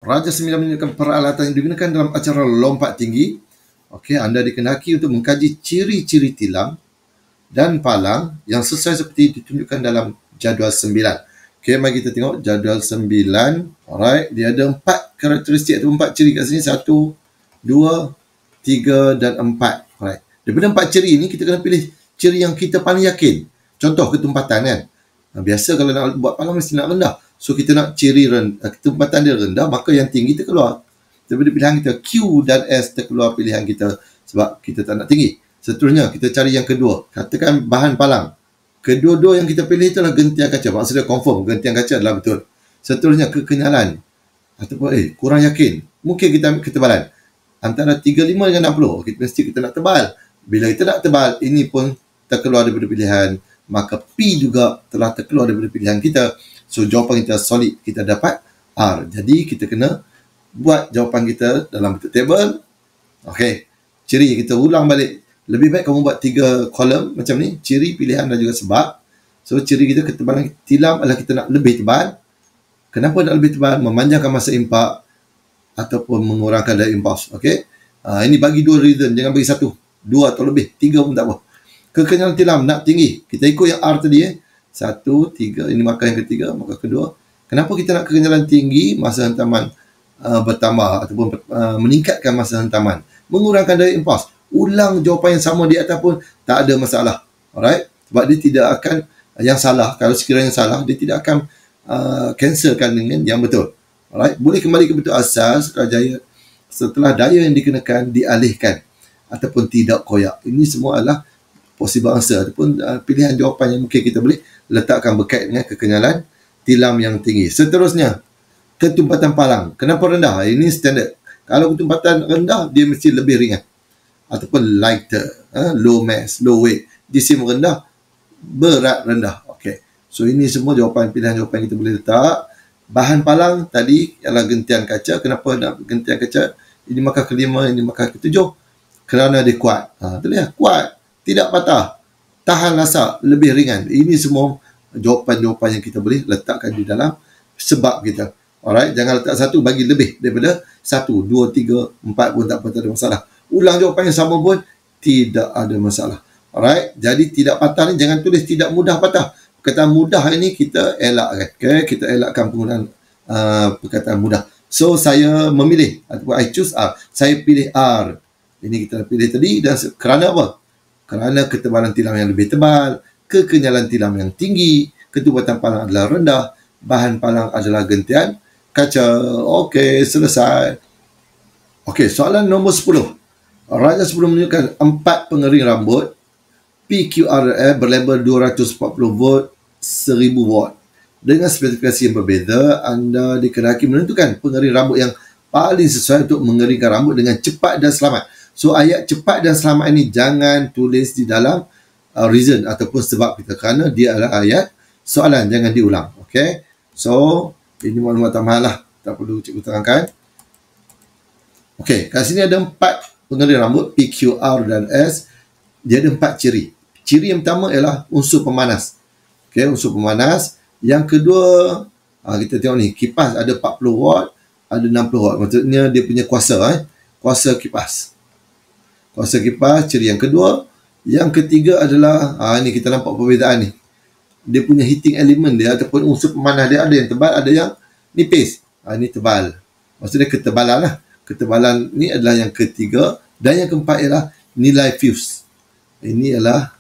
Raja 9 menunjukkan peralatan yang digunakan dalam acara lompat tinggi. Okey, anda dikenaki untuk mengkaji ciri-ciri tilam dan palang yang sesuai seperti ditunjukkan dalam jadual 9. Okey, mari kita tengok jadual 9. Alright, dia ada 4 karakteristik atau 4 ciri kat sini. 1, 2, 3 dan 4. Alright. Daripada 4 ciri ini, kita kena pilih ciri yang kita paling yakin. Contoh ketempatan kan. Biasa kalau nak buat palang mesti nak rendah. So kita nak ciri ketempatan dia rendah, maka yang tinggi terkeluar. Daripada pilihan kita Q dan S terkeluar pilihan kita sebab kita tak nak tinggi. Seterusnya kita cari yang kedua. Katakan bahan palang. Kedua-dua yang kita pilih itulah gentian kaca. Maksudnya confirm gentian kaca adalah betul. Seterusnya kekenyalan. Ataupun kurang yakin. Mungkin kita ambil ketebalan. Antara 35 dengan 60. Mesti kita nak tebal. Bila kita nak tebal, ini pun terkeluar daripada pilihan. Maka P juga telah terkeluar daripada pilihan kita. So jawapan kita solid. Kita dapat R. Jadi kita kena buat jawapan kita dalam bentuk table. Okey. Ciri kita ulang balik. Lebih baik kamu buat 3 kolom macam ni. Ciri, pilihan dan juga sebab. So ciri kita ketebalan tilam adalah kita nak lebih tebal. Kenapa nak lebih tebal? Memanjangkan masa impak ataupun mengurangkan daya impuls. Okey. Ini bagi 2 reason. Jangan bagi 1. 2 atau lebih. 3 pun tak apa. Kekenyalan tilam nak tinggi. Kita ikut yang R tadi 1, 3. Ini markah yang ketiga. Markah kedua. Kenapa kita nak kekenyalan tinggi? Masa hentaman bertambah ataupun meningkatkan masa hentaman. Mengurangkan daya impuls. Ulang jawapan yang sama di atas pun tak ada masalah. Alright? Sebab dia tidak akan yang salah. Kalau sekiranya salah, dia tidak akan cancelkan dengan yang betul. Alright? Boleh kembali ke bentuk asal setelah daya yang dikenakan dialihkan ataupun tidak koyak. Ini semua adalah possible answer ataupun pilihan jawapan yang mungkin kita boleh letakkan berkait dengan kekenyalan tilam yang tinggi. Seterusnya, ketumpatan palang. Kenapa rendah? Ini standard. Kalau ketumpatan rendah, dia mesti lebih ringan. Ataupun lighter, low mass, low weight. Jisim rendah, berat rendah. Okay. So ini semua pilihan jawapan kita boleh letak. Bahan palang tadi ialah gentian kaca. Kenapa nak gentian kaca? Ini markah kelima, ini markah ketujuh. Kerana dia kuat. Terlihat kuat, tidak patah, tahan lasak, lebih ringan. Ini semua jawapan-jawapan yang kita boleh letakkan di dalam sebab kita. Alright, jangan letak 1, bagi lebih daripada 1, 2, 3, 4 pun tak apa, tak ada masalah. Ulang jawapan yang sama pun tidak ada masalah. Alright, jadi tidak patah ni jangan tulis tidak mudah patah. Perkataan mudah ini kita elakkan. Okay? Kita elakkan penggunaan perkataan mudah. So saya memilih ataupun I choose R. Saya pilih R. Ini kita pilih tadi dan kerana apa? Kerana ketebalan tilam yang lebih tebal, kekenyalan tilam yang tinggi, ketumpatan palang adalah rendah, bahan palang adalah gentian kaca. Okey, selesai. Okey, soalan nombor 10. Raja 10 menunjukkan 4 pengering rambut PQRF berlabel 240 volt, 1000 watt. Dengan spesifikasi yang berbeza, anda dikenaki menentukan pengering rambut yang paling sesuai untuk mengeringkan rambut dengan cepat dan selamat. So, ayat cepat dan selamat ini jangan tulis di dalam reason ataupun sebab kita kerana dia adalah ayat soalan, jangan diulang. Okey. So, ini maklumat tambahan lah. Tak perlu cikgu terangkan. Okey, kat sini ada 4 pengering rambut P, Q, R dan S. Dia ada 4 ciri. Ciri yang pertama ialah unsur pemanas. Okey, unsur pemanas. Yang kedua, kita tengok ni, kipas ada 40 watt, ada 60 watt. Maksudnya dia punya kuasa, kuasa kipas. Kuasa kipas, ciri yang kedua. Yang ketiga adalah, ni kita nampak perbezaan ni. Dia punya heating element dia ataupun unsur pemanas dia ada yang tebal, ada yang nipis. Ini tebal. Maksudnya ketebalan lah. Ketebalan ni adalah yang ketiga. Dan yang keempat ialah nilai fuse. Ini adalah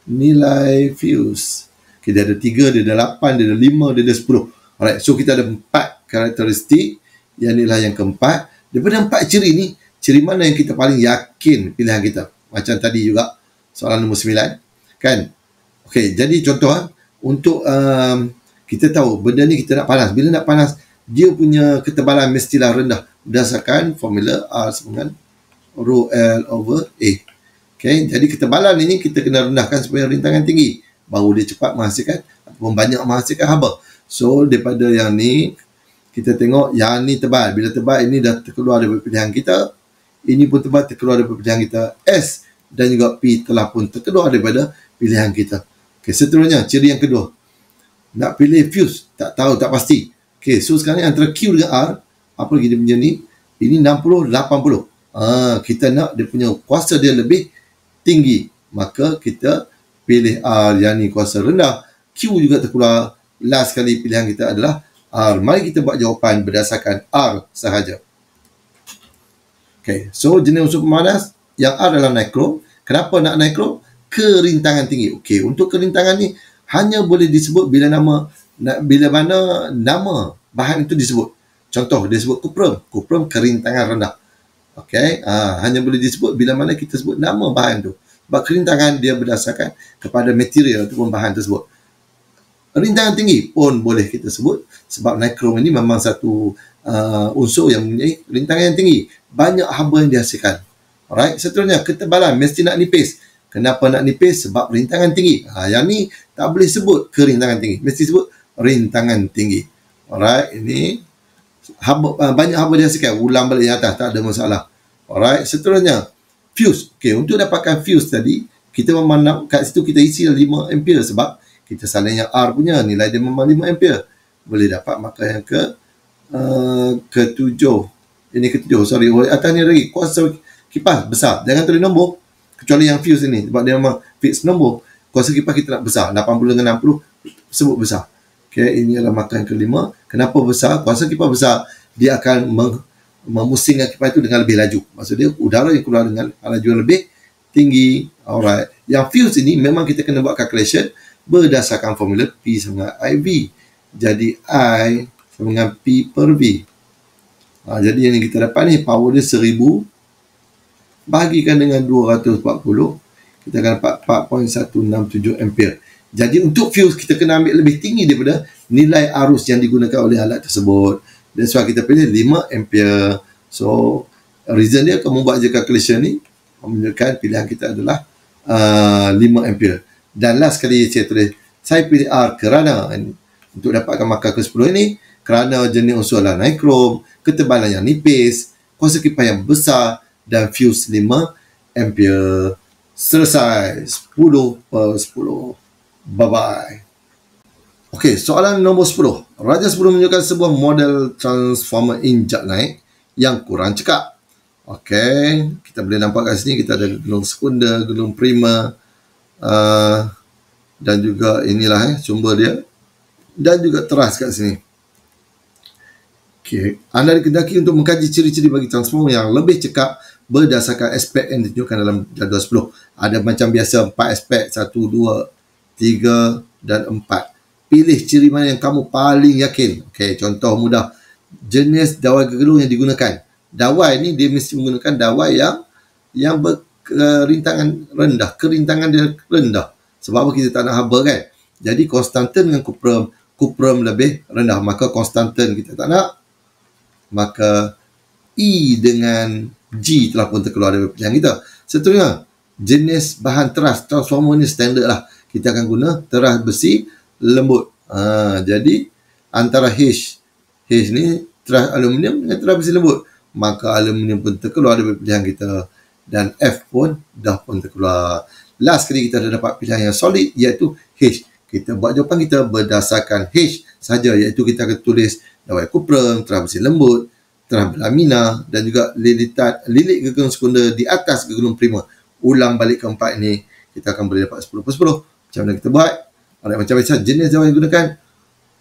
nilai fuse. Okay, dia ada 3, dia ada 8, dia ada 5, dia ada 10. Alright, so kita ada 4 karakteristik. Yang inilah yang keempat. Daripada 4 ciri ni, ciri mana yang kita paling yakin pilihan kita? Macam tadi juga, soalan nombor 9. Kan? Okay, jadi contoh, untuk kita tahu benda ni kita nak panas. Bila nak panas, dia punya ketebalan mestilah rendah. Berdasarkan formula R sama dengan rho L over A. Okay, jadi ketebalan ini kita kena rendahkan supaya rintangan tinggi. Baru dia cepat menghasilkan ataupun banyak menghasilkan haba. So, daripada yang ni, kita tengok yang ni tebal. Bila tebal, ini dah terkeluar daripada pilihan kita. Ini pun tebal, terkeluar daripada pilihan kita. S dan juga P telah pun terkeluar daripada pilihan kita. Okay, seterusnya, ciri yang kedua. Nak pilih fuse, tak tahu, tak pasti. Okey, so sekarang ni antara Q dengan R, apa lagi dia punya ni? Ini 60, 80. Kita nak dia punya kuasa dia lebih tinggi. Maka kita pilih R yang ni kuasa rendah. Q juga terkeluar. Last kali pilihan kita adalah R. Mari kita buat jawapan berdasarkan R sahaja. Okey, so jenis unsur pemanas yang R adalah nikrom. Kenapa nak nikrom? Kerintangan tinggi. Okey, untuk kerintangan ni hanya boleh disebut bila mana nama bahan itu disebut. Contoh, dia sebut kuprum. Kuprum kerintangan rendah. Okey, hanya boleh disebut bila mana kita sebut nama bahan tu. Sebab kerintangan dia berdasarkan kepada material ataupun bahan tersebut. Rintangan tinggi pun boleh kita sebut sebab nikrom ini memang satu unsur yang mempunyai rintangan yang tinggi. Banyak haba yang dihasilkan. Alright, seterusnya ketebalan mesti nak nipis. Kenapa nak nipis? Sebab rintangan tinggi. Yang ni tak boleh sebut kerintangan tinggi. Mesti sebut rintangan tinggi. Alright, ini banyak haba dihasilkan. Ulang balik yang atas, tak ada masalah. Alright, seterusnya fuse. Okey, untuk dapatkan fuse tadi, kita memang nak kat situ kita isi 5 ampere sebab kita salin yang R punya nilai dia memang 5 ampere. Boleh dapat maka yang ketujuh. Ini ketujuh, sorry. Atas ni lagi kuasa kipas besar. Jangan tulis nombor kecuali yang fuse ini sebab dia memang fix nombor. Kuasa kipas kita nak besar. 80 dengan 60 sebut besar. Okey, ini adalah markah yang kelima. Kenapa besar? Kuasa kipas besar, dia akan memusingkan kipas itu dengan lebih laju. Maksudnya udara yang keluar dengan laju yang lebih tinggi. Alright. Yang fuse ini memang kita kena buat calculation berdasarkan formula P sama dengan IV. Jadi I sama dengan P per V. Jadi yang kita dapat ni power dia 1000 bagikan dengan 240, kita akan dapat 4.167 ampere. Jadi untuk fuse kita kena ambil lebih tinggi daripada nilai arus yang digunakan oleh alat tersebut. That's why kita pilih 5 ampere. So reason dia kamu buat je calculation ni menunjukkan pilihan kita adalah 5 ampere. Dan last kali saya tulis, saya pilih R kerana untuk dapatkan markah ke-10 ini, kerana jenis unsur adalah nikrom, ketebalan yang nipis, kuasa kipas yang besar dan fuse 5 ampere. Selesai. 10 per 10. Bye-bye. Okey, soalan nombor 10. Raja 10 menunjukkan sebuah model transformer injak naik yang kurang cekap. Okey, kita boleh nampak kat sini kita ada gelung sekunder, gelung primer, dan juga inilah sumber dia, dan juga teras kat sini. Okey, anda dikehendaki untuk mengkaji ciri-ciri bagi transformer yang lebih cekap berdasarkan aspek yang ditunjukkan dalam jadual 10. Ada macam biasa 4 aspek, 1, 2, 3 dan 4. Pilih ciri mana yang kamu paling yakin. Okey, contoh mudah. Jenis dawai gegelung yang digunakan. Dawai ni dia mesti menggunakan dawai yang berkerintangan rendah. Kerintangan dia rendah. Sebab apa? Kita tak nak haba kan. Jadi konstantan dengan kuprum lebih rendah. Maka konstantan kita tak nak. Maka E dengan G telah pun terkeluar dari pilihan kita. Seterusnya, jenis bahan teras. Transformer ni standard lah. Kita akan guna teras besi lembut. Jadi antara H ni teras aluminium dengan teras besi lembut. Maka aluminium pun terkeluar dari pilihan kita. Dan F pun dah pun terkeluar. Last kali kita dah dapat pilihan yang solid iaitu H. Kita buat jawapan kita berdasarkan H saja, iaitu kita akan tulis dawai kuprum, teras besi lembut, teras berlamina dan juga lilit gegelung sekunder di atas gegelung primer. Ulang balik keempat ini, kita akan boleh dapat 10 per 10. Macam mana kita buat? Ada macam biasa, jenis dawai yang digunakan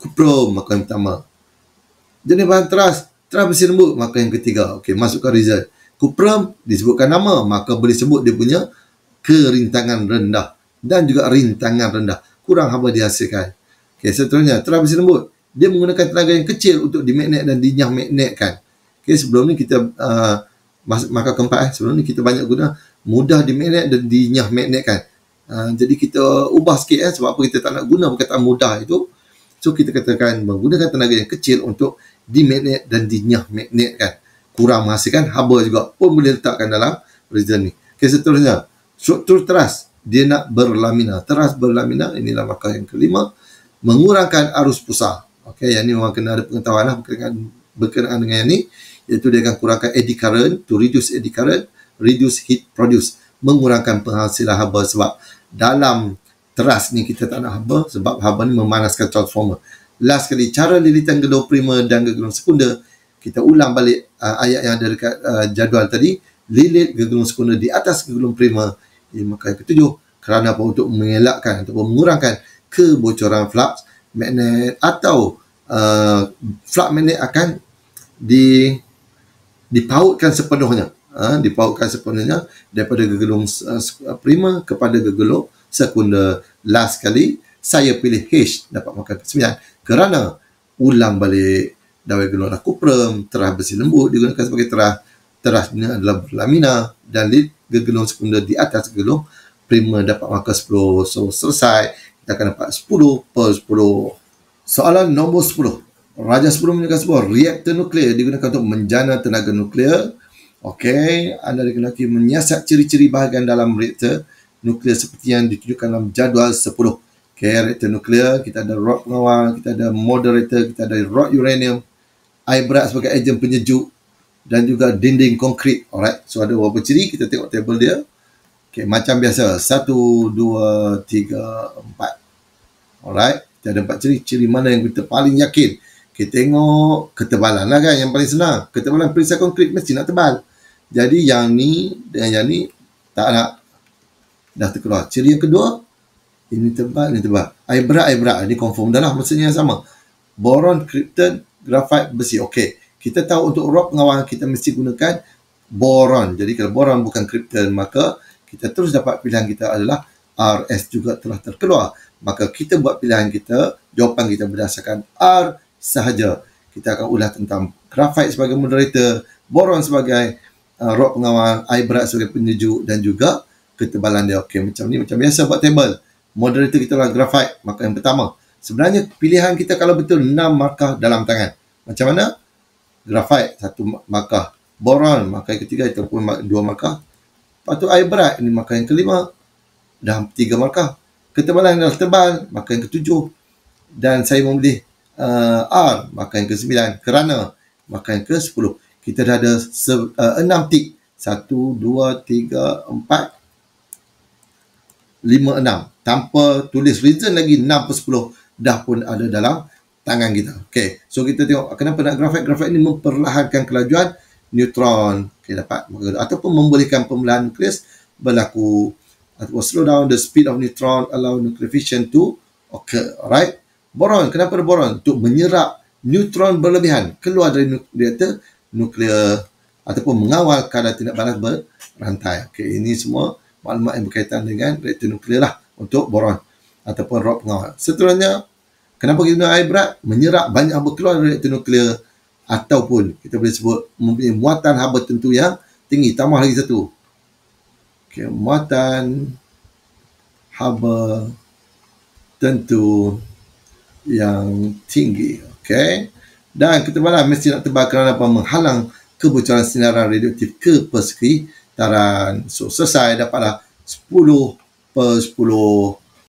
kuprum, maka yang pertama. Jenis bahan teras besi lembut, maka yang ketiga. Okey, masukkan result. Kuprum disebutkan nama, maka boleh sebut dia punya kerintangan rendah dan juga rintangan rendah. Kurang haba dihasilkan. Okey, seterusnya teras besi lembut. Dia menggunakan tenaga yang kecil untuk dimagnet dan dinyah magnetkan. Okey, sebelum ni kita maka keempat sebelum ni kita banyak guna mudah dimagnet dan dinyah magnetkan. Jadi kita ubah sikit sebab apa kita tak nak guna perkataan mudah itu. So kita katakan menggunakan tenaga yang kecil untuk dimagnet dan dinyah magnetkan. Kurang menghasilkan haba juga pun boleh letakkan dalam reason ni. Okey, seterusnya struktur teras, dia nak berlamina. Teras berlamina, inilah markah yang kelima. Mengurangkan arus pusar. Okey, yang ni memang kena ada pengetahuan lah berkenaan dengan yang ni, iaitu dia akan kurangkan eddy current, to reduce eddy current, reduce heat produce, mengurangkan penghasilan haba. Sebab dalam teras ni kita tak nak haba, sebab haba ni memanaskan transformer. last kali cara lilitan gegulung primer dan gegulung sekunder. Kita ulang balik ayat yang ada dekat jadual tadi. Lilit gegulung sekunder di atas gegulung primer. Ini maka yang ketujuh, kerana apa? Untuk mengelakkan ataupun mengurangkan kebocoran flux magnet atau flux magnet akan dipautkan sepenuhnya. Dipautkan sepenuhnya daripada gegulung primer kepada gegulung sekunder. Last kali saya pilih H dapat markah ke-9 kerana ulang balik dawai gegulung kuprum, terah besi lembut digunakan sebagai terahnya adalah berlamina, dan lid gegulung sekunder di atas gegulung primer dapat markah 10. So selesai, kita akan dapat 10/10. Soalan nombor 10. Raja 10 menunjukkan sebuah reaktor nuklear digunakan untuk menjana tenaga nuklear. Okey, anda dikenaki menyiasat ciri-ciri bahagian dalam reaktor nuklear seperti yang ditunjukkan dalam jadual 10. Okey, reaktor nuklear, kita ada rod pengawal, kita ada moderator, kita ada rod uranium, air berat sebagai ejen penyejuk, dan juga dinding konkrit. Alright, so ada beberapa ciri, kita tengok tabel dia. Okey, macam biasa, 1, 2, 3, 4. Alright, kita ada 4 ciri. Ciri mana yang kita paling yakin? Kita tengok ketebalan lah kan, yang paling senang. Ketebalan perisai konkrit mesti nak tebal. Jadi yang ni dengan yang ni tak nak, dah terkeluar. Ciri yang kedua, ini tebal, ini tebal. Air berat. Ini confirm dah lah, maksudnya yang sama. Boron, krypton, grafit, besi. Okey, kita tahu untuk rod pengawal kita mesti gunakan boron. Jadi kalau boron bukan krypton, maka kita terus dapat pilihan kita adalah RS juga telah terkeluar. Maka kita buat pilihan kita, jawapan kita berdasarkan R sahaja. Kita akan ulas tentang grafit sebagai moderator, boron sebagai rod pengawal, air berat sebagai penyejuk, dan juga ketebalan dia. Okey, macam ni, macam biasa buat table. Moderator kita adalah grafit, maka yang pertama. Sebenarnya pilihan kita kalau betul 6 markah dalam tangan. Macam mana? Grafit 1 markah, boron markah yang ketiga ataupun 2 markah. Lepas tu air berat, ini markah yang kelima, dah 3 markah. Ketebalan adalah tebal, markah yang ketujuh. Dan saya memilih R, markah yang ke-9, kerana markah yang ke-10. Kita dah ada 6 tik. 1, 2, 3, 4, 5, 6. Tanpa tulis reason lagi, 6/10 dah pun ada dalam tangan kita. Okey, so kita tengok kenapa nak grafit. Grafit ini memperlahankan kelajuan neutron. Okey, dapat ataupun membolehkan pembelahan nukleus berlaku, ataupun slow down the speed of neutron, allow nuclear fission to occur. Alright. Boron, kenapa ada boron? Untuk menyerap neutron berlebihan keluar dari reaktor nuklear ataupun mengawal kadar tindak balas berantai. Okey, ini semua maklumat yang berkaitan dengan reaktor nuklear lah untuk boron ataupun rod pengawal. Seterusnya, kenapa kita guna air berat? Menyerap banyak haba keluar dari reaktor nuklear, ataupun kita boleh sebut mempunyai muatan haba tentu yang tinggi. Tambah lagi satu. Okey, muatan haba tentu yang tinggi. Okey. Dan ketebalan mesti nak tebal kerana apa? Menghalang kebocoran sinaran radioaktif ke persekitaran. So, selesai, dapatlah 10/10.